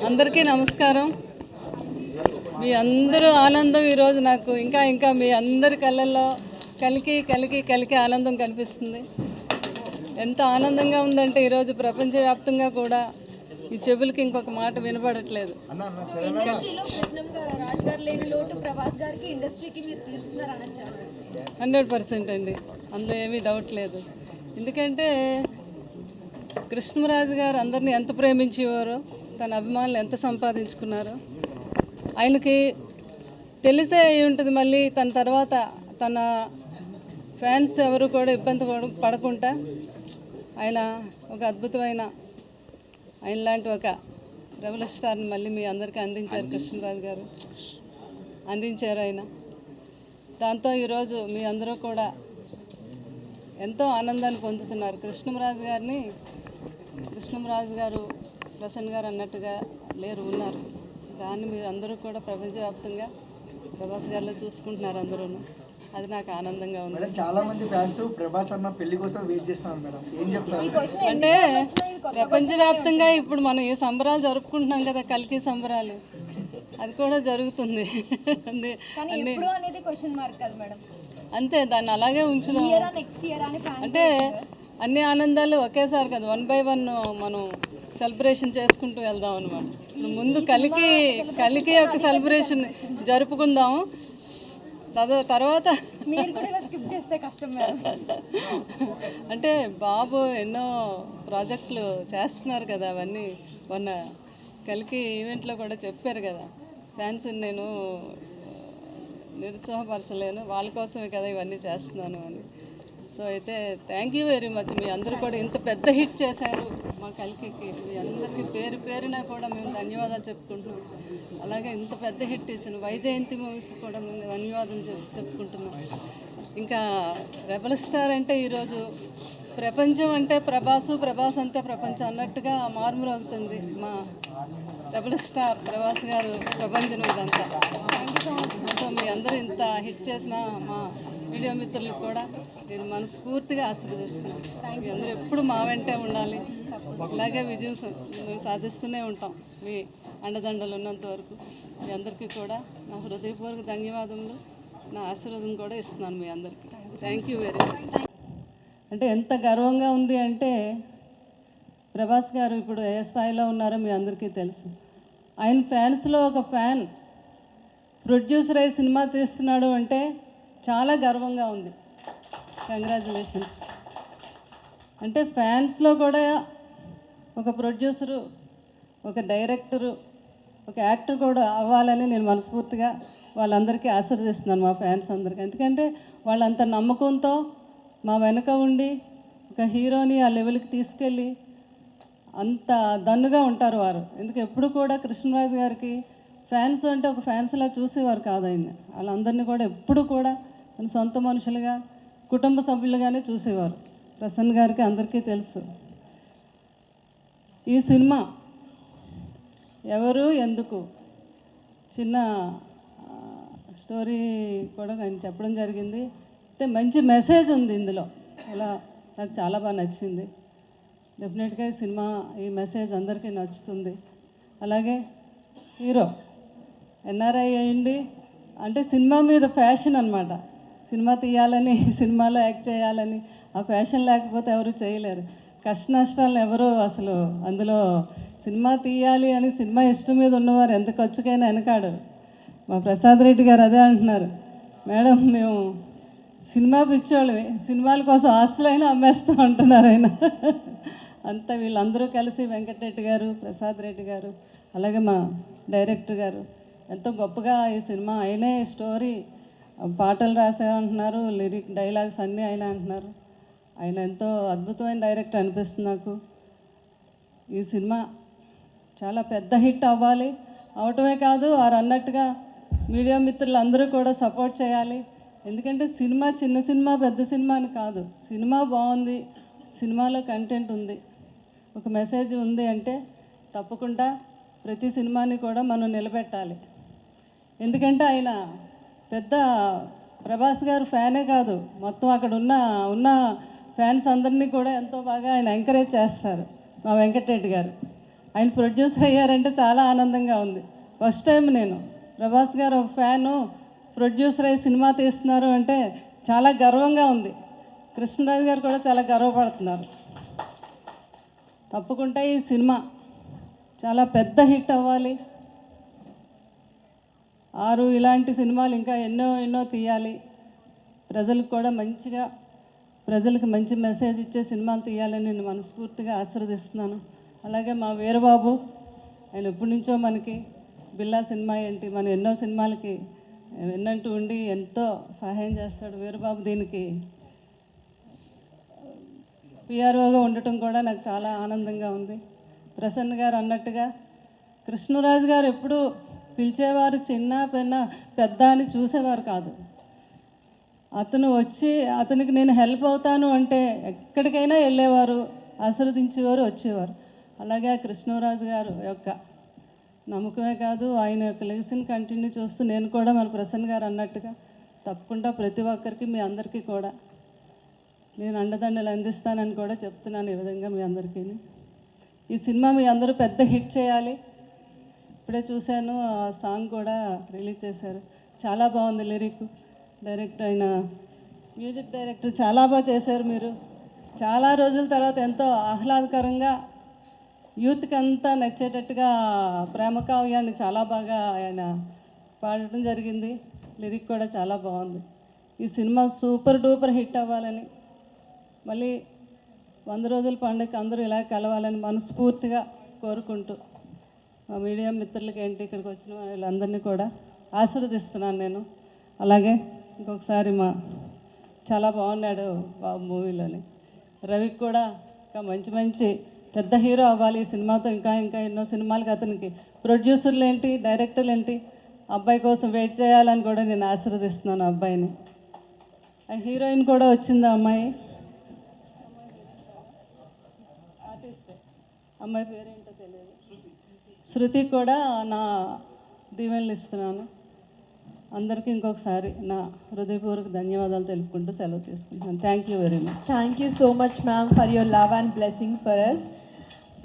అందరికీ నమస్కారం. మీ అందరూ ఆనందం ఈరోజు నాకు ఇంకా మీ అందరి కళ్ళల్లో కలికి ఆనందం కనిపిస్తుంది. ఎంత ఆనందంగా ఉందంటే ఈరోజు ప్రపంచవ్యాప్తంగా కూడా ఈ చెవులకి ఇంకొక మాట వినపడట్లేదు. 100% అండి, అందులో ఏమీ డౌట్ లేదు. ఎందుకంటే కృష్ణరాజు గారు అందరినీ ఎంత ప్రేమించేవారో, తన అభిమానులు ఎంత సంపాదించుకున్నారో ఆయనకి తెలిసే అయి ఉంటుంది. మళ్ళీ తన తర్వాత తన ఫ్యాన్స్ ఎవరు కూడా ఇబ్బంది పడకుండా ఆయన ఒక అద్భుతమైన ఆయన లాంటి ఒక రెబల్ స్టార్ని మళ్ళీ మీ అందరికీ అందించారు. కృష్ణరాజు గారు అందించారు ఆయన. దాంతో ఈరోజు మీ అందరూ కూడా ఎంతో ఆనందాన్ని పొందుతున్నారు. కృష్ణరాజు గారు ప్రసన్న గారు అన్నట్టుగా ఉన్నారు. దాన్ని మీరు అందరూ కూడా ప్రపంచవ్యాప్తంగా ప్రభాస్ గారిలో చూసుకుంటున్నారు అందరూ. అది నాకు ఆనందంగా ఉంది. చాలా మంది ఫ్యాన్స్ ప్రభాస్ అన్న పెళ్లి కోసం వెయిట్ చేస్తున్నారు మేడం, ఏం చెప్తారు? అంటే ప్రపంచవ్యాప్తంగా ఇప్పుడు మనం ఈ సంబరాలు జరుపుకుంటున్నాం కదా, కల్కి సంబరాలు, అది కూడా జరుగుతుంది. అంతే, దాన్ని అలాగే ఉంచుదాం. అంటే అన్ని ఆనందాలు ఒకేసారి కదా, 1 by 1 మనం సెలబ్రేషన్ చేసుకుంటూ వెళ్దాం అనమాట. ముందు కలికి ఒక సెలబ్రేషన్ జరుపుకుందాము, తర్వాత అంటే బాబు ఎన్నో ప్రాజెక్టులు చేస్తున్నారు కదా, అవన్నీ మొన్న కలికి ఈవెంట్లో కూడా చెప్పారు కదా, ఫ్యాన్స్ నేను నిరుత్సాహపరచలేను, వాళ్ళ కోసమే కదా ఇవన్నీ చేస్తున్నాను అని. సో అయితే థ్యాంక్ యూ వెరీ మచ్. మీ అందరూ కూడా ఇంత పెద్ద హిట్ చేశారు మా కలికి. మీ అందరికీ పేరున కూడా మేము ధన్యవాదాలు చెప్పుకుంటున్నాం. అలాగే ఇంత పెద్ద హిట్ ఇచ్చిన వైజయంతి మూవీస్ కూడా మేము ధన్యవాదాలు చెప్పుకుంటున్నాం. ఇంకా రెబల్ స్టార్ అంటే ఈరోజు ప్రపంచం అంటే ప్రభాస్ అంతే ప్రపంచం అన్నట్టుగా మారుమోగుతుంది. మా రెబల్ స్టార్ ప్రభాస్ గారు ప్రపంచం ఇదంతా. సో మీ అందరూ ఇంత హిట్ చేసిన మా మీడియా మిత్రులకు కూడా నేను మనస్ఫూర్తిగా ఆశీర్వదిస్తున్నాను. మీ అందరూ ఎప్పుడు మా వెంటే ఉండాలి, ఇలాగే విజయం మేము సాధిస్తూనే ఉంటాం. మీ అండదండలు ఉన్నంత వరకు మీ అందరికీ కూడా నా హృదయపూర్వక ధన్యవాదములు, నా ఆశీర్వాదం కూడా ఇస్తున్నాను మీ అందరికీ. Thank you very much. అంటే ఎంత గర్వంగా ఉంది అంటే, ప్రభాస్ గారు ఇప్పుడు ఏ స్థాయిలో ఉన్నారో మీ అందరికీ తెలుసు. ఆయన ఫ్యాన్స్లో ఒక ఫ్యాన్ ప్రొడ్యూసర్ అయ్యి సినిమా తీస్తున్నాడు అంటే చాలా గర్వంగా ఉంది. కంగ్రాచులేషన్స్. అంటే ఫ్యాన్స్లో కూడా ఒక ప్రొడ్యూసరు, ఒక డైరెక్టరు, ఒక యాక్టర్ కూడా అవ్వాలని నేను మనస్ఫూర్తిగా వాళ్ళందరికీ ఆశీర్వదిస్తున్నాను, మా ఫ్యాన్స్ అందరికీ. ఎందుకంటే వాళ్ళంత నమ్మకంతో మా వెనుక ఉండి ఒక హీరోని ఆ లెవెల్కి తీసుకెళ్ళి అంత దన్నుగా ఉంటారు వారు. ఎందుకు ఎప్పుడు కూడా కృష్ణరాజు గారికి ఫ్యాన్స్ అంటే ఒక ఫ్యాన్స్లా చూసేవారు కాదు ఆయన. వాళ్ళందరినీ కూడా ఎప్పుడు కూడా తన సొంత మనుషులుగా, కుటుంబ సభ్యులుగానే చూసేవారు. ప్రసన్న గారికి అందరికీ తెలుసు. ఈ సినిమా ఎవరు ఎందుకు చిన్న స్టోరీ కూడా ఆయన చెప్పడం జరిగింది. అయితే మంచి మెసేజ్ ఉంది ఇందులో, నాకు చాలా బాగా నచ్చింది. డెఫినెట్గా ఈ మెసేజ్ అందరికీ నచ్చుతుంది. అలాగే హీరో ఎన్ఆర్ఐ అయ్యండి అంటే సినిమా మీద ఫ్యాషన్ అనమాట. సినిమా తీయాలని, సినిమాలో యాక్ట్ చేయాలని, ఆ ఫ్యాషన్ లేకపోతే ఎవరు చేయలేరు. కష్ట నష్టాలను ఎవరు అసలు అందులో సినిమా తీయాలి అని సినిమా ఇష్టం మీద ఉన్నవారు ఎంత ఖర్చుకైనా వెనకాడరు. మా ప్రసాద్ రెడ్డి గారు అదే అంటున్నారు, మేడం మేము సినిమా పిచ్చోళ్ళవి, సినిమాల కోసం ఆస్తులైనా అమ్మేస్తూ ఉంటున్నారు ఆయన. అంతా వీళ్ళందరూ కలిసి వెంకటరెడ్డి గారు, ప్రసాద్ రెడ్డి గారు, అలాగే మా డైరెక్టర్ గారు ఎంతో గొప్పగా ఈ సినిమా ఆయనే స్టోరీ, పాటలు రాసే అంటున్నారు, లిరిక్ డైలాగ్స్ అన్నీ ఆయన అంటున్నారు. ఆయన ఎంతో అద్భుతమైన డైరెక్టర్ అనిపిస్తుంది నాకు. ఈ సినిమా చాలా పెద్ద హిట్ అవ్వాలి, అవటమే కాదు వారు అన్నట్టుగా మీడియా మిత్రులు అందరూ కూడా సపోర్ట్ చేయాలి. ఎందుకంటే సినిమా చిన్న సినిమా పెద్ద సినిమా అని కాదు, సినిమా బాగుంది, సినిమాలో కంటెంట్ ఉంది, ఒక మెసేజ్ ఉంది అంటే తప్పకుండా ప్రతి సినిమాని కూడా మనం నిలబెట్టాలి. ఎందుకంటే ఆయన పెద్ద ప్రభాస్ గారు ఫ్యానే కాదు, మొత్తం అక్కడ ఉన్న ఫ్యాన్స్ అందరినీ కూడా ఎంతో బాగా ఆయన ఎంకరేజ్ చేస్తారు మా వెంకటరెడ్డి గారు. ఆయన ప్రొడ్యూసర్ అయ్యారంటే చాలా ఆనందంగా ఉంది. ఫస్ట్ టైం నేను ప్రభాస్ గారు ఒక ఫ్యాను ప్రొడ్యూసర్ అయ్యి సినిమా తీస్తున్నారు అంటే చాలా గర్వంగా ఉంది. కృష్ణరాజు గారు కూడా చాలా గర్వపడుతున్నారు. తప్పకుండా ఈ సినిమా చాలా పెద్ద హిట్ అవ్వాలి. 6 ఇలాంటి సినిమాలు ఇంకా ఎన్నో ఎన్నో తీయాలి. ప్రజలకు కూడా మంచిగా, ప్రజలకు మంచి మెసేజ్ ఇచ్చే సినిమాలు తీయాలని నేను మనస్ఫూర్తిగా ఆశీర్వదిస్తున్నాను. అలాగే మా వీరబాబు, ఆయన ఎప్పటి నుంచో మనకి బిల్లా సినిమా ఏంటి, మన ఎన్నో సినిమాలకి విన్నట్టు ఉండి ఎంతో సహాయం చేస్తాడు. వీరబాబు దీనికి పిఆర్ఓగా ఉండటం కూడా నాకు చాలా ఆనందంగా ఉంది. ప్రసన్న గారు అన్నట్టుగా కృష్ణరాజు గారు ఎప్పుడు పిలిచేవారు చిన్న పెన్న పెద్ద అని చూసేవారు కాదు. అతను వచ్చి అతనికి నేను హెల్ప్ అవుతాను అంటే ఎక్కడికైనా వెళ్ళేవారు, ఆశీర్వదించేవారు, వచ్చేవారు. అలాగే ఆ కృష్ణరాజు గారు యొక్క నమ్మకమే కాదు, ఆయన యొక్క లెగసీని కంటిన్యూ చేస్తూ నేను కూడా మన ప్రసన్న గారు అన్నట్టుగా తప్పకుండా ప్రతి ఒక్కరికి మీ అందరికీ కూడా నేను అండదండలు అందిస్తానని కూడా చెప్తున్నాను. ఈ విధంగా మీ అందరికీ ఈ సినిమా మీ అందరూ పెద్ద హిట్ చేయాలి. ఇప్పుడే చూశాను, ఆ సాంగ్ కూడా రిలీజ్ చేశారు, చాలా బాగుంది. లిరిక్ డైరెక్టర్ అయిన మ్యూజిక్ డైరెక్టర్ చాలా బాగా చేశారు. మీరు చాలా రోజుల తర్వాత ఎంతో ఆహ్లాదకరంగా యూత్కి అంతా నచ్చేటట్టుగా ప్రేమ కావ్యాన్ని చాలా బాగా ఆయన పాడటం జరిగింది. లిరిక్ కూడా చాలా బాగుంది. ఈ సినిమా సూపర్ డూపర్ హిట్ అవ్వాలని, మళ్ళీ 100 రోజుల పండుగకి అందరూ ఇలా కలవాలని మనస్ఫూర్తిగా కోరుకుంటూ మా మీడియా మిత్రులకి ఏంటి ఇక్కడికి వచ్చిన వాళ్ళందరినీ కూడా ఆశీర్వదిస్తున్నాను నేను. అలాగే ఇంకొకసారి చాలా బాగున్నాడు బాబు మూవీలోని. రవికి కూడా ఇంకా మంచి మంచి పెద్ద హీరో అవ్వాలి ఈ సినిమాతో. ఇంకా ఇంకా ఎన్నో సినిమాలకి అతనికి ప్రొడ్యూసర్లు ఏంటి, డైరెక్టర్లు ఏంటి, అబ్బాయి కోసం వెయిట్ చేయాలని కూడా నేను ఆశీర్వదిస్తున్నాను అబ్బాయిని. ఆ హీరోయిన్ కూడా వచ్చింది అమ్మాయి, అమ్మాయి పేరేంటో తెలియదు, శృతి కూడా నా దీవెనలు ఇస్తున్నాను. అందరికీ ఇంకొకసారి నా హృదయపూర్వక ధన్యవాదాలు తెలుపుకుంటూ సెలవు తీసుకుంటున్నాను. Thank you very much. Thank you so much, ma'am, for your love and blessings for us.